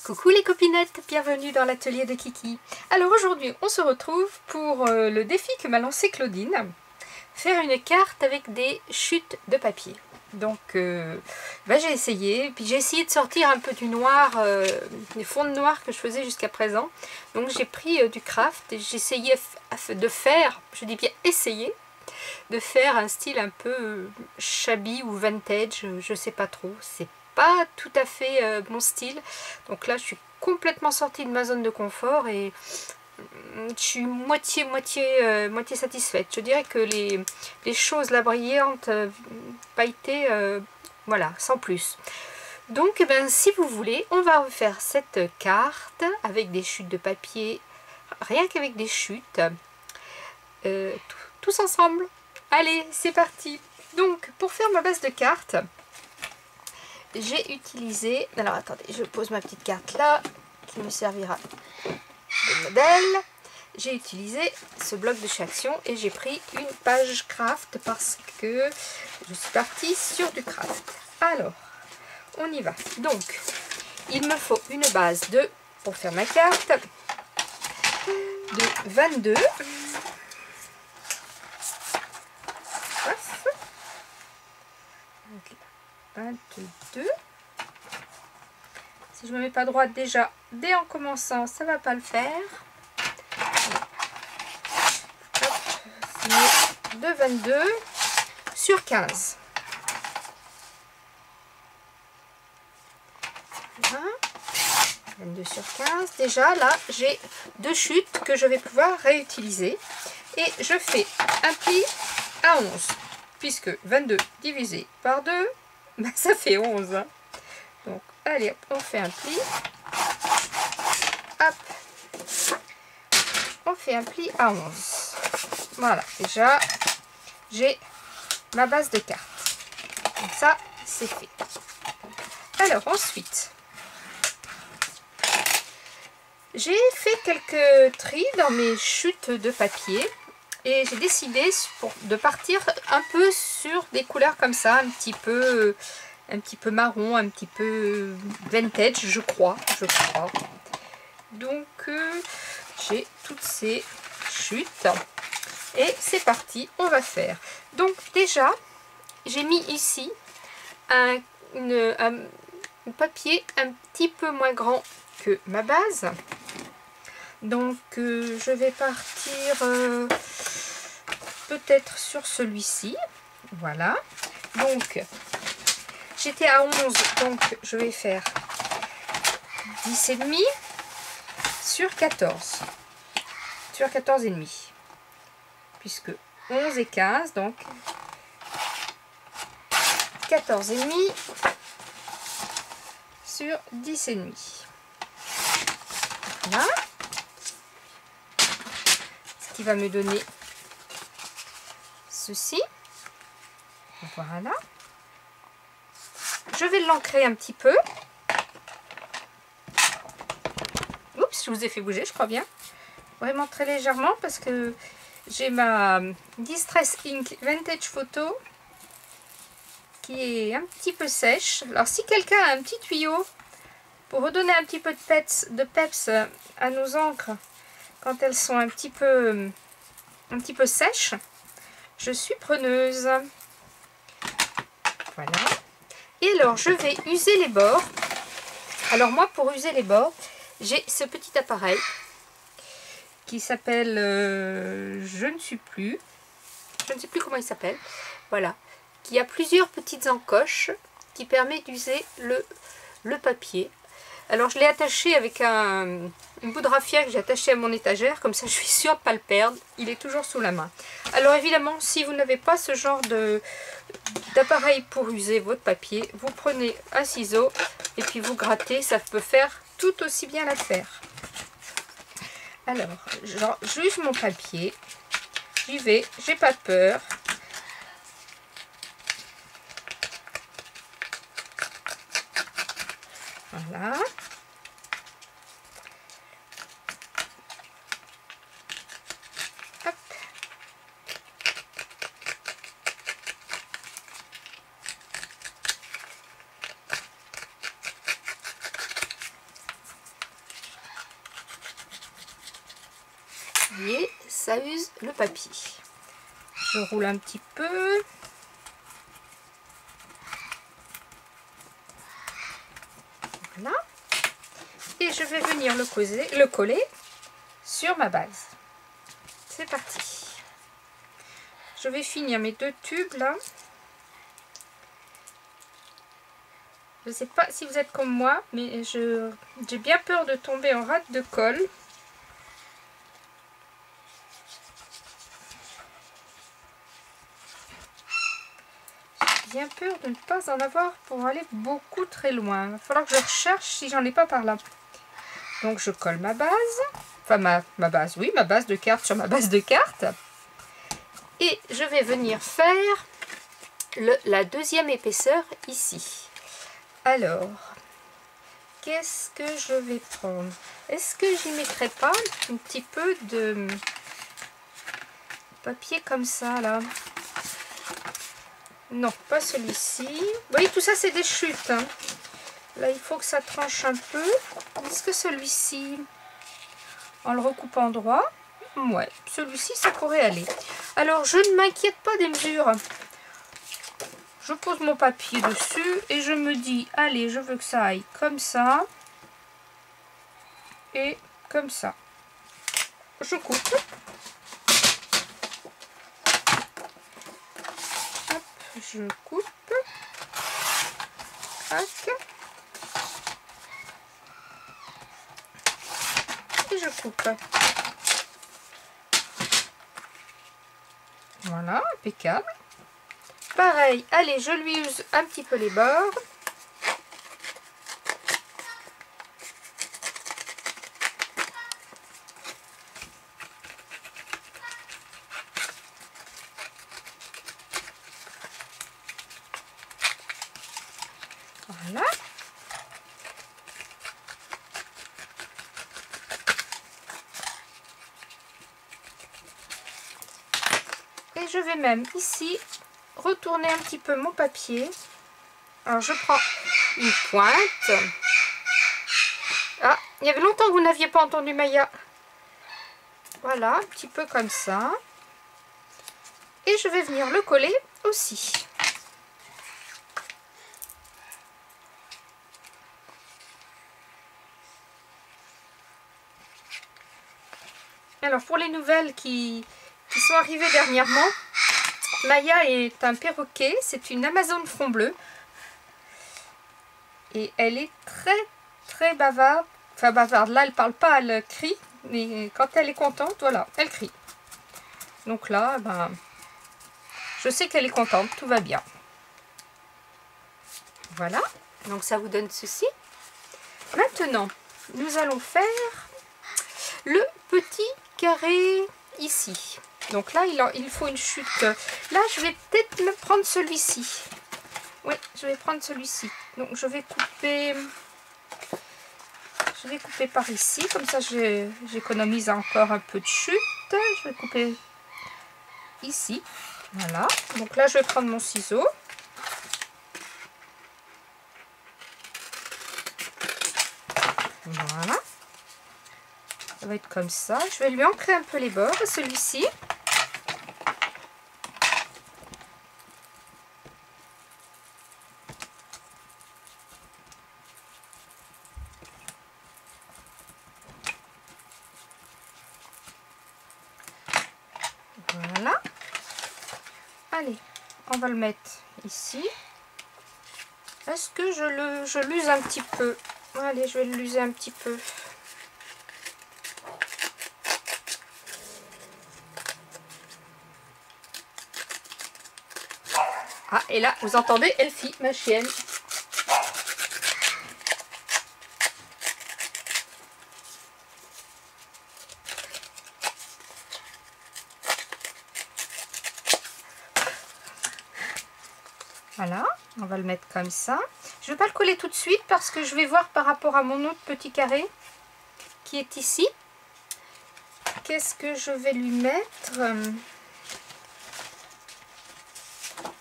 Coucou les copinettes, bienvenue dans l'atelier de Kiki. Alors aujourd'hui on se retrouve pour le défi que m'a lancé Claudine, faire une carte avec des chutes de papier. Donc j'ai essayé, puis j'ai essayé de sortir un peu du noir, des fonds de noir que je faisais jusqu'à présent. Donc j'ai pris du craft et j'ai essayé de faire, je dis bien essayer, de faire un style un peu shabby ou vintage, je sais pas trop, c'est pas tout à fait mon style. Donc là je suis complètement sortie de ma zone de confort et je suis moitié satisfaite. Je dirais que les choses là brillantes, pailletées, voilà, sans plus. Donc si vous voulez, on va refaire cette carte avec des chutes de papier, rien qu'avec des chutes, tous ensemble. Allez, c'est parti. Donc pour faire ma base de carte, j'ai utilisé, alors attendez, je pose ma petite carte là qui me servira de modèle. J'ai utilisé ce bloc de chez Action et j'ai pris une page craft parce que je suis partie sur du craft. Alors on y va. Donc il me faut une base de, pour faire ma carte, de 22. 22. Si je me mets pas droite déjà dès en commençant, ça va pas le faire. Hop, de 22 sur 15. Voilà. 22 sur 15. Déjà là, j'ai deux chutes que je vais pouvoir réutiliser. Et je fais un pli à 11. Puisque 22 divisé par 2, ben, ça fait 11. Hein. Donc, allez, on fait un pli. Hop. On fait un pli à 11. Voilà, déjà, j'ai ma base de carte. Donc ça, c'est fait. Alors, ensuite, j'ai fait quelques tris dans mes chutes de papier. Et j'ai décidé de partir un peu sur des couleurs comme ça, un petit peu marron, un petit peu vintage, je crois. Donc j'ai toutes ces chutes et c'est parti, on va faire. Donc déjà, j'ai mis ici un papier un petit peu moins grand que ma base. Donc je vais partir peut-être sur celui-ci. Voilà. Donc j'étais à 11, donc je vais faire 10,5 sur 14. Sur 14 et demi. Puisque 11 et 15, donc 14 et demi sur 10 et demi. Voilà. Qui va me donner ceci. Voilà. Je vais l'ancrer un petit peu. Oups, je vous ai fait bouger, je crois bien. Vraiment très légèrement parce que j'ai ma Distress Ink Vintage Photo qui est un petit peu sèche. Alors si quelqu'un a un petit tuyau pour redonner un petit peu de peps à nos encres quand elles sont un petit peu sèches, je suis preneuse. Voilà. Et alors je vais user les bords. Alors moi, pour user les bords, j'ai ce petit appareil qui s'appelle je ne sais plus comment il s'appelle. Voilà, qui a plusieurs petites encoches qui permet d'user le papier. Alors je l'ai attaché avec une bout de raffia que j'ai attaché à mon étagère, comme ça je suis sûre de ne pas le perdre, il est toujours sous la main. Alors évidemment, si vous n'avez pas ce genre d'appareil pour user votre papier, vous prenez un ciseau et puis vous grattez, ça peut faire tout aussi bien l'affaire. Alors, j'use mon papier, j'y vais, j'ai pas peur. Voilà. Hop. Vous voyez, ça use le papier. Je roule un petit peu. Voilà. Et je vais venir le coller sur ma base. C'est parti. Je vais finir mes 2 tubes là. Je ne sais pas si vous êtes comme moi, mais j'ai bien peur de tomber en rate de colle. J'ai bien peur de ne pas en avoir pour aller beaucoup très loin. Il va falloir que je recherche si j'en ai pas par là. Donc je colle ma base. Enfin ma base, oui, ma base de carte sur ma base de carte. Et je vais venir faire la 2e épaisseur ici. Alors, qu'est-ce que je vais prendre? Est-ce que j'y mettrai pas un petit peu de papier comme ça là? Non, pas celui-ci. Vous voyez, tout ça c'est des chutes, hein. Là il faut que ça tranche un peu. Est-ce que celui-ci, en le recoupant droit, ouais, celui-ci ça pourrait aller. Alors je ne m'inquiète pas des mesures. Je pose mon papier dessus et je me dis, allez, je veux que ça aille comme ça et comme ça. Je coupe. Hop, je coupe. Tac. Et je coupe. Voilà, impeccable. Pareil, allez, je lui use un petit peu les bords. Voilà. Et je vais même ici retourner un petit peu mon papier. Alors je prends une pointe. Ah, il y avait longtemps que vous n'aviez pas entendu Maya. Voilà, un petit peu comme ça. Et je vais venir le coller aussi. Alors pour les nouvelles qui sont arrivées dernièrement, Maya est un perroquet, c'est une Amazone front bleu. Et elle est très bavarde. Enfin bavarde, là elle parle pas, elle crie. Mais quand elle est contente, voilà, elle crie. Donc là, ben, je sais qu'elle est contente, tout va bien. Voilà, donc ça vous donne ceci. Maintenant, nous allons faire le petit carré ici. Donc là, il faut une chute. Là, je vais peut-être me prendre celui-ci. Oui, je vais prendre celui-ci. Donc, je vais couper par ici. Comme ça, j'économise encore un peu de chute. Je vais couper ici. Voilà. Donc là, je vais prendre mon ciseau. Voilà. Ça va être comme ça. Je vais lui ancrer un peu les bords, celui-ci. Voilà. Allez, on va le mettre ici. Est-ce que je l'use un petit peu? Allez, je vais l'user un petit peu. Ah, et là, vous entendez Elfie, ma chienne. Voilà, on va le mettre comme ça. Je ne vais pas le coller tout de suite parce que je vais voir par rapport à mon autre petit carré qui est ici. Qu'est-ce que je vais lui mettre?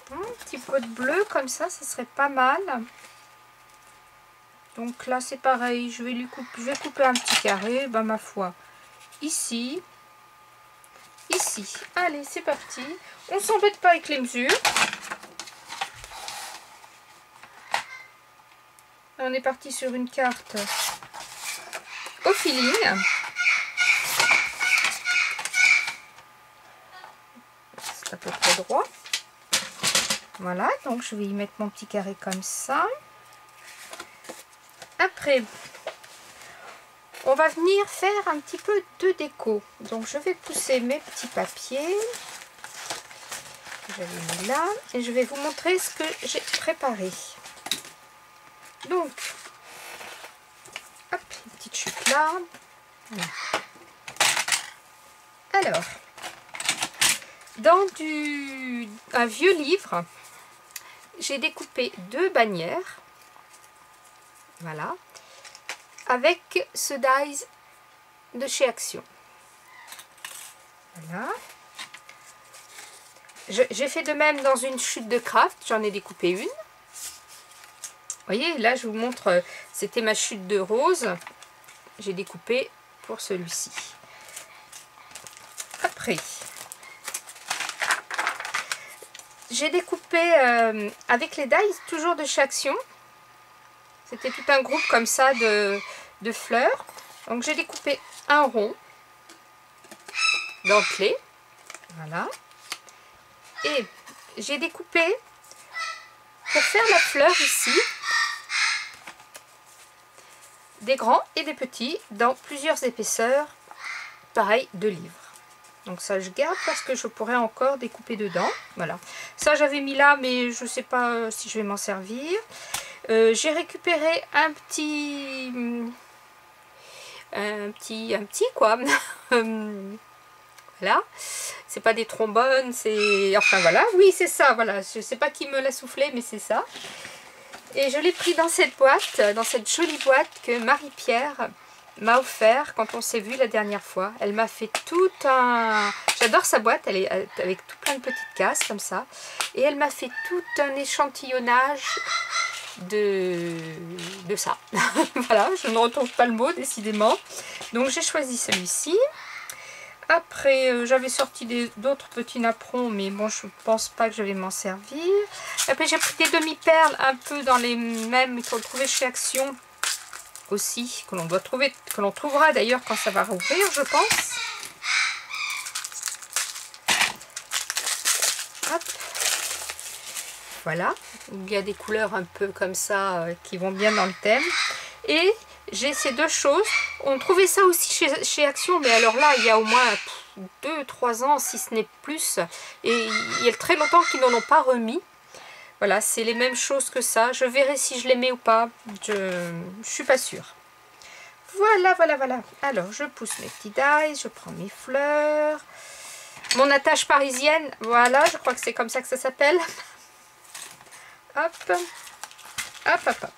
Un petit peu de bleu comme ça serait pas mal. Donc là c'est pareil, je vais couper un petit carré, ben ma foi, ici. ici. Allez, c'est parti. On s'embête pas avec les mesures. On est parti sur une carte au feeling. C'est à peu près droit. Voilà, donc je vais y mettre mon petit carré comme ça. Après, on va venir faire un petit peu de déco. Donc je vais pousser mes petits papiers. J'avais mis là. Et je vais vous montrer ce que j'ai préparé. Donc, hop, une petite chute là. Voilà. Alors, dans un vieux livre, j'ai découpé 2 bannières. Voilà. Avec ce dies de chez Action. Voilà. J'ai fait de même dans une chute de craft. J'en ai découpé une. Vous voyez, là, je vous montre, c'était ma chute de rose. J'ai découpé pour celui-ci. Après, j'ai découpé avec les dies, toujours de chez Action. C'était tout un groupe comme ça de fleurs. Donc, j'ai découpé un rond dentelé. Voilà. Et j'ai découpé, pour faire la fleur ici, des grands et des petits dans plusieurs épaisseurs, pareil, de livres. Donc ça je garde parce que je pourrais encore découper dedans. Voilà. Ça j'avais mis là mais je ne sais pas si je vais m'en servir. J'ai récupéré un petit quoi. Voilà. C'est pas des trombones, c'est... Enfin voilà, oui c'est ça, voilà. Je sais pas qui me l'a soufflé mais c'est ça. Et je l'ai pris dans cette boîte, dans cette jolie boîte que Marie-Pierre m'a offert quand on s'est vu la dernière fois. Elle m'a fait tout un... J'adore sa boîte, elle est avec tout plein de petites cases comme ça. Et elle m'a fait tout un échantillonnage de ça. Voilà, je ne retrouve pas le mot décidément. Donc j'ai choisi celui-ci. Après, j'avais sorti d'autres petits napperons, mais bon, je pense pas que je vais m'en servir. Après, j'ai pris des demi-perles un peu dans les mêmes qu'on trouvait chez Action aussi, que l'on doit trouver, que l'on trouvera d'ailleurs quand ça va rouvrir, je pense. Hop. Voilà, il y a des couleurs un peu comme ça qui vont bien dans le thème. Et j'ai ces 2 choses. On trouvait ça aussi chez Action, mais alors là, il y a au moins 2-3 ans, si ce n'est plus. Et il y a très longtemps qu'ils n'en ont pas remis. Voilà, c'est les mêmes choses que ça. Je verrai si je les mets ou pas. Je suis pas sûre. Voilà, voilà, voilà. Alors, je pousse mes petits dies, je prends mes fleurs. Mon attache parisienne, voilà, je crois que c'est comme ça que ça s'appelle. Hop, hop, hop, hop.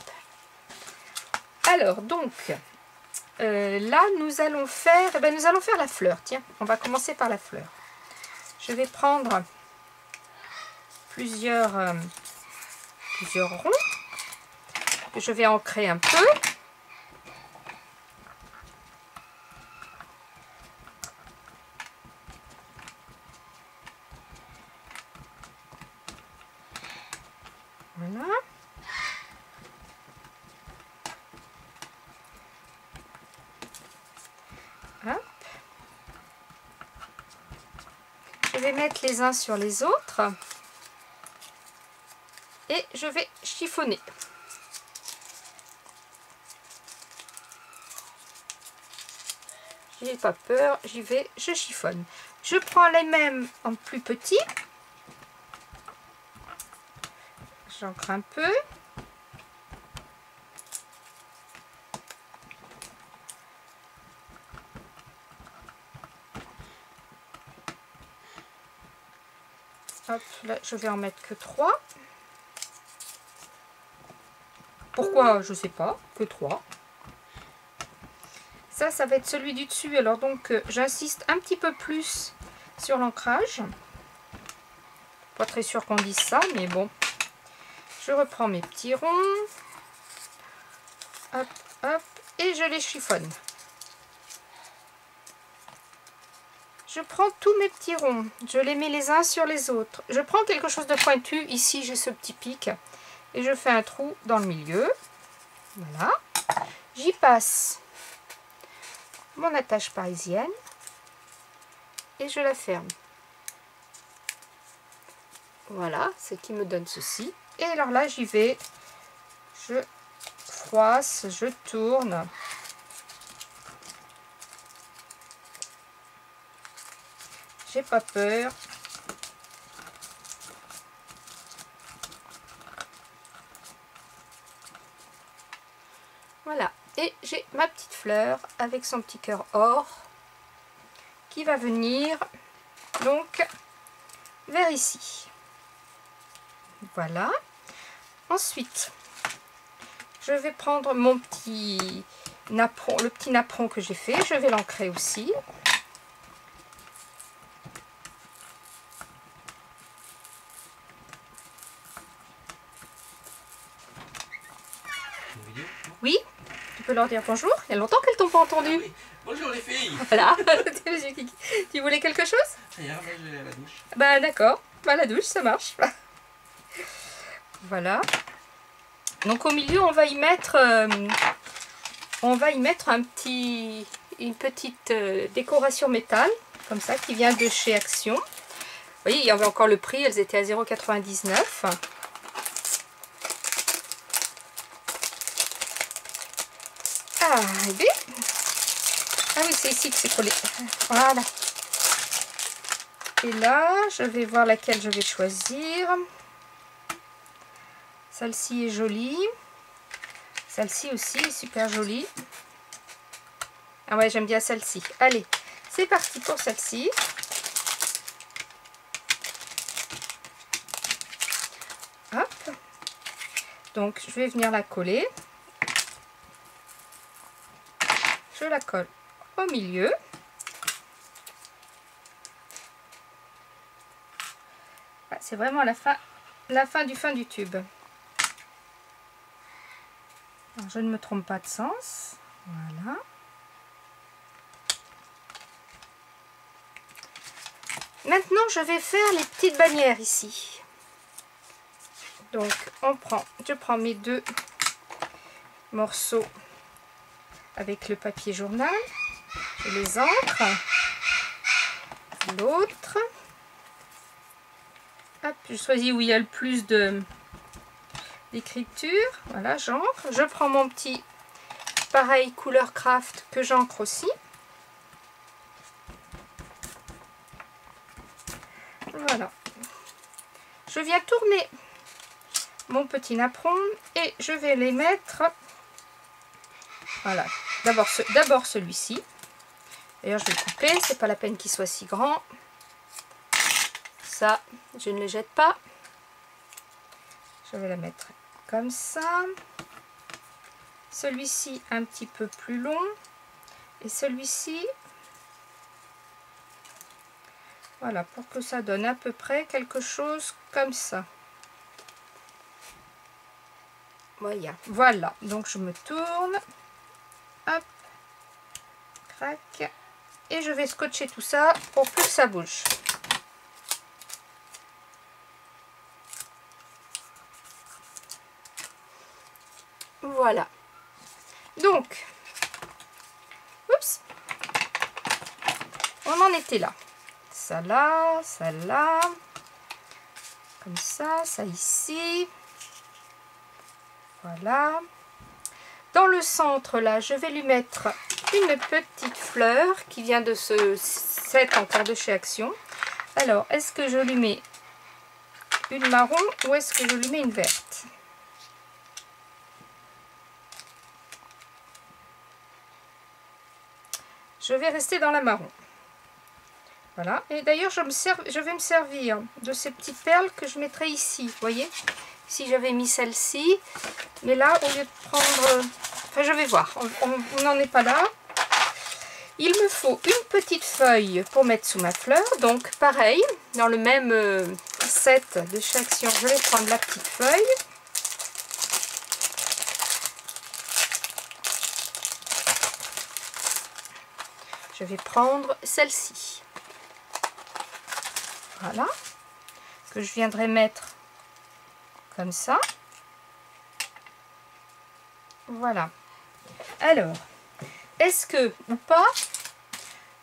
Alors, donc, là, nous allons faire la fleur. Tiens, on va commencer par la fleur. Je vais prendre plusieurs ronds. Je vais ancrer un peu. Voilà. Hop. Je vais mettre les uns sur les autres. Et je vais chiffonner. J'ai pas peur, j'y vais, je chiffonne. Je prends les mêmes en plus petit. J'ancre un peu. Hop, là, je vais en mettre que 3. Pourquoi? Je sais pas, que 3. Ça va être celui du dessus. Alors donc, j'insiste un petit peu plus sur l'ancrage. Pas très sûr qu'on dise ça, mais bon. Je reprends mes petits ronds. Hop, hop. Et je les chiffonne. Je je prends tous mes petits ronds, je les mets les uns sur les autres. Je prends quelque chose de pointu, ici j'ai ce petit pic, et je fais un trou dans le milieu. Voilà. J'y passe mon attache parisienne et je la ferme. Voilà, ce qui me donne ceci. Et alors là, j'y vais, je froisse, je tourne. J'ai pas peur. Voilà, et j'ai ma petite fleur avec son petit cœur or qui va venir donc vers ici. Voilà. Ensuite, je vais prendre mon petit napperon, le petit napperon que j'ai fait, je vais l'ancrer aussi. Oui, tu peux leur dire bonjour. Il y a longtemps qu'elles t'ont pas entendu. Ah oui. Bonjour les filles. Voilà. Tu voulais quelque chose? Rien, moi je vais à la douche. Bah d'accord, bah, la douche ça marche. Voilà. Donc au milieu on va y mettre une petite décoration métal, comme ça, qui vient de chez Action. Vous voyez, il y avait encore le prix, elles étaient à 0,99 €. Ah, et bien. Ah oui, c'est ici que c'est collé. Voilà. Et là, je vais voir laquelle je vais choisir. Celle-ci est jolie. Celle-ci aussi est super jolie. Ah ouais, j'aime bien celle-ci. Allez, c'est parti pour celle-ci. Hop. Donc, je vais venir la coller. Je la colle au milieu. C'est vraiment la fin du tube. Alors, je ne me trompe pas de sens. Voilà. Maintenant, je vais faire les petites bannières ici. Donc, je prends mes deux morceaux avec le papier journal. Je les ancre. L'autre. Hop, je choisis où il y a le plus d'écriture. Voilà, j'ancre. Je prends mon petit pareil couleur craft que j'ancre aussi. Voilà. Je viens tourner mon petit napperon et je vais les mettre. Voilà. D'abord celui-ci. D'ailleurs, je vais le couper. C'est pas la peine qu'il soit si grand. Ça, je ne le jette pas. Je vais la mettre comme ça. Celui-ci un petit peu plus long. Et celui-ci, voilà, pour que ça donne à peu près quelque chose comme ça. Voilà. Donc je me tourne. Hop. Crac. Et je vais scotcher tout ça pour plus que ça bouge. Voilà. Donc, oups, on en était là. Ça là, comme ça ici. Voilà. Dans le centre là, je vais lui mettre une petite fleur qui vient de ce set encore de chez Action. Alors, est-ce que je lui mets une marron ou est-ce que je lui mets une verte? Je vais rester dans la marron. Voilà. Et d'ailleurs, je vais me servir de ces petites perles que je mettrai ici. Vous voyez? Ici, j'avais mis celle-ci. Mais là, au lieu de prendre... Enfin, je vais voir. On n'en est pas là. Il me faut une petite feuille pour mettre sous ma fleur. Donc, pareil, dans le même set de chez Action, je vais prendre la petite feuille. Je vais prendre celle-ci. Voilà. Que je viendrai mettre comme ça. Voilà. Alors, est-ce que ou pas,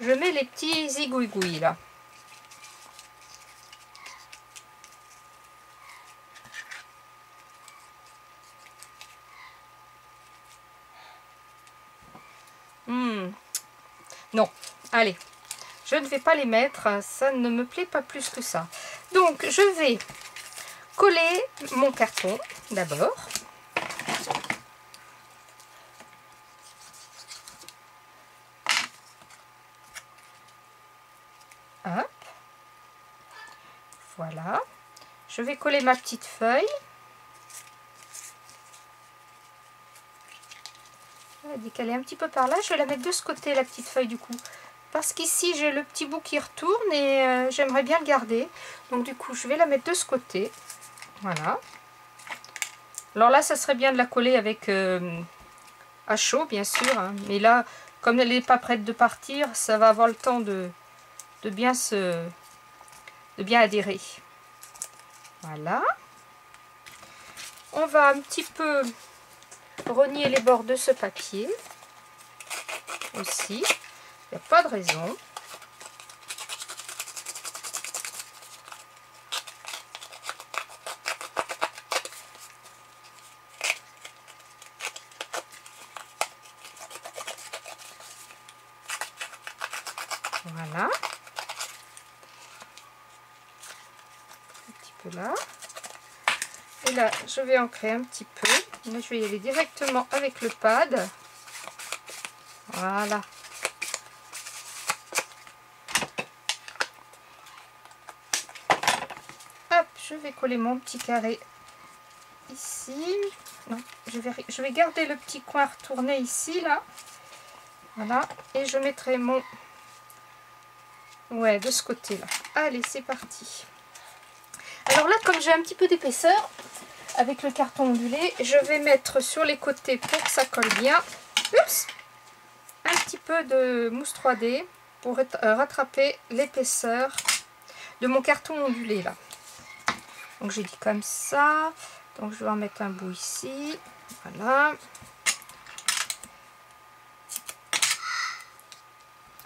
je mets les petits zigouigouis là. Non, allez, je ne vais pas les mettre, ça ne me plaît pas plus que ça. Donc, je vais coller mon carton d'abord. Hop. Voilà. Je vais coller ma petite feuille. Je vais décaler un petit peu par là. Je vais la mettre de ce côté, la petite feuille du coup. Parce qu'ici, j'ai le petit bout qui retourne et j'aimerais bien le garder. Donc du coup, je vais la mettre de ce côté. Voilà. Alors là, ça serait bien de la coller avec à chaud, bien sûr. Hein. Mais là, comme elle n'est pas prête de partir, ça va avoir le temps de bien adhérer. Voilà. On va un petit peu rogner les bords de ce papier aussi. Il n'y a pas de raison. Voilà. Un petit peu là. Et là, je vais ancrer un petit peu. Là, je vais y aller directement avec le pad. Voilà. Hop, je vais coller mon petit carré ici. Non, je vais garder le petit coin retourné ici, là. Voilà. Et je mettrai mon... Ouais, de ce côté-là. Allez, c'est parti. Alors là, comme j'ai un petit peu d'épaisseur, avec le carton ondulé, je vais mettre sur les côtés pour que ça colle bien. Oups, un petit peu de mousse 3D pour rattraper l'épaisseur de mon carton ondulé là. Donc j'ai dit comme ça. Donc je vais en mettre un bout ici. Voilà.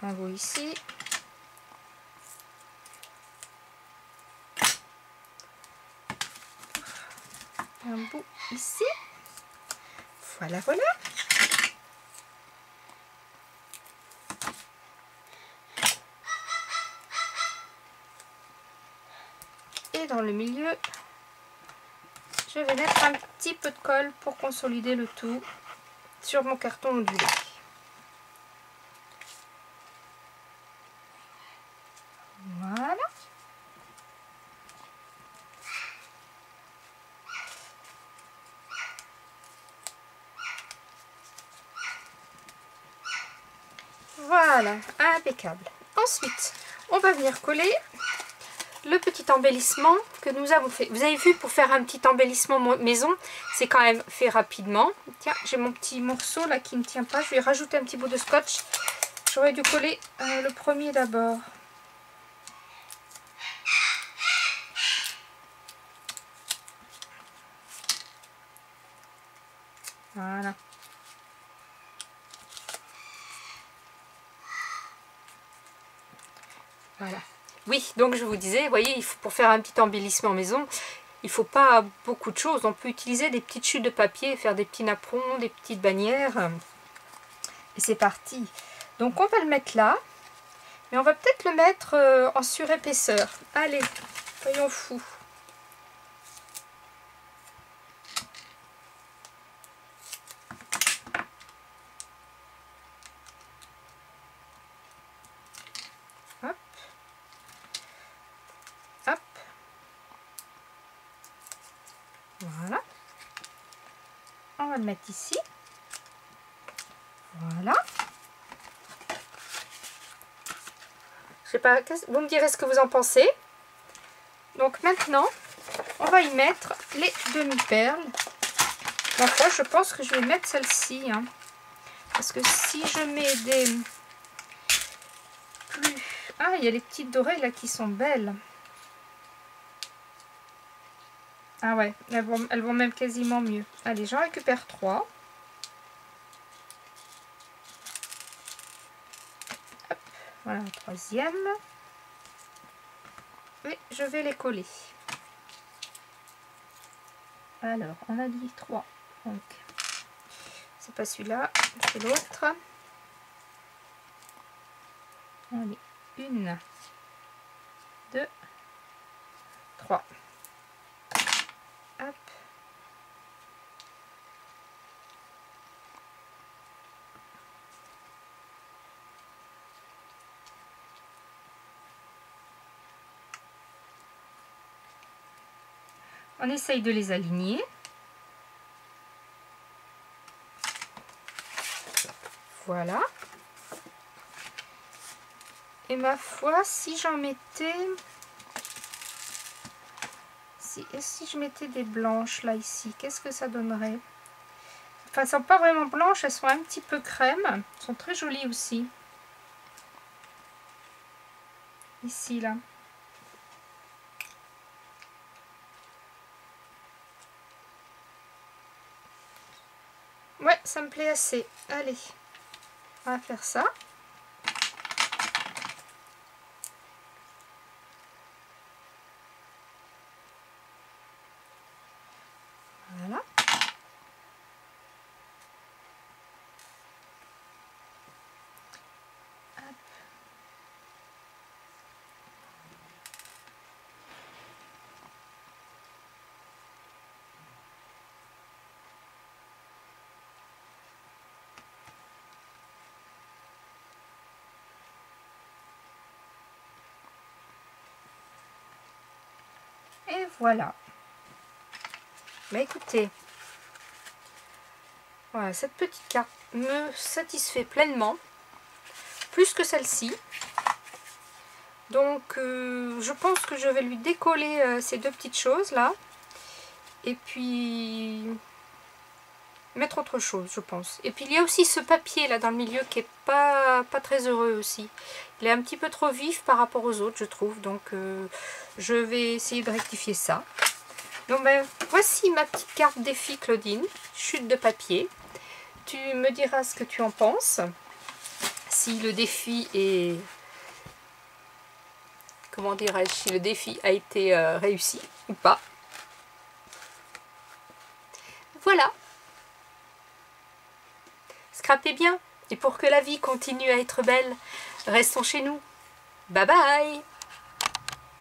Un bout ici. Un bout ici. Voilà, voilà. Et dans le milieu, je vais mettre un petit peu de colle pour consolider le tout sur mon carton ondulé. Voilà. Voilà, impeccable. Ensuite, on va venir coller le petit embellissement que nous avons fait. Vous avez vu, pour faire un petit embellissement maison, c'est quand même fait rapidement. Tiens, j'ai mon petit morceau là qui ne tient pas. Je vais rajouter un petit bout de scotch. J'aurais dû coller le premier d'abord. Voilà. Voilà. Oui, donc je vous disais, vous voyez, pour faire un petit embellissement maison, il ne faut pas beaucoup de choses. On peut utiliser des petites chutes de papier, faire des petits napperons, des petites bannières. Et c'est parti. Donc on va le mettre là. Mais on va peut-être le mettre en surépaisseur. Allez, soyons fous. Hop. Hop. Voilà. On va le mettre ici. Voilà. Je sais pas, vous me direz ce que vous en pensez. Donc maintenant, on va y mettre les demi-perles. Enfin, je pense que je vais mettre celle-ci. Hein, parce que si je mets des... Ah, il y a les petites dorées là qui sont belles. Ah ouais, elles vont même quasiment mieux. Allez, j'en récupère 3. Hop, voilà la troisième. Et je vais les coller. Alors, on a dit 3. Donc, c'est pas celui-là, c'est l'autre. Allez, 1, 2, 3. Hop. On essaye de les aligner. Voilà. Et ma foi, si j'en mettais... Si je mettais des blanches là, ici, qu'est-ce que ça donnerait? Enfin, elles sont pas vraiment blanches, elles sont un petit peu crème. Elles sont très jolies aussi. Ici, là. Ouais, ça me plaît assez. Allez, on va faire ça. Voilà. Hop. Et voilà. Bah écoutez, voilà, cette petite carte me satisfait pleinement, plus que celle-ci. Donc je pense que je vais lui décoller ces deux petites choses là. Et puis mettre autre chose, je pense. Et puis il y a aussi ce papier là dans le milieu qui est pas très heureux aussi. Il est un petit peu trop vif par rapport aux autres, je trouve. Donc je vais essayer de rectifier ça. Donc ben, voici ma petite carte défi Claudine, chute de papier. Tu me diras ce que tu en penses. Si le défi est... Comment dirais-je? Si le défi a été réussi ou pas. Voilà. Scrapez bien. Et pour que la vie continue à être belle, restons chez nous. Bye bye!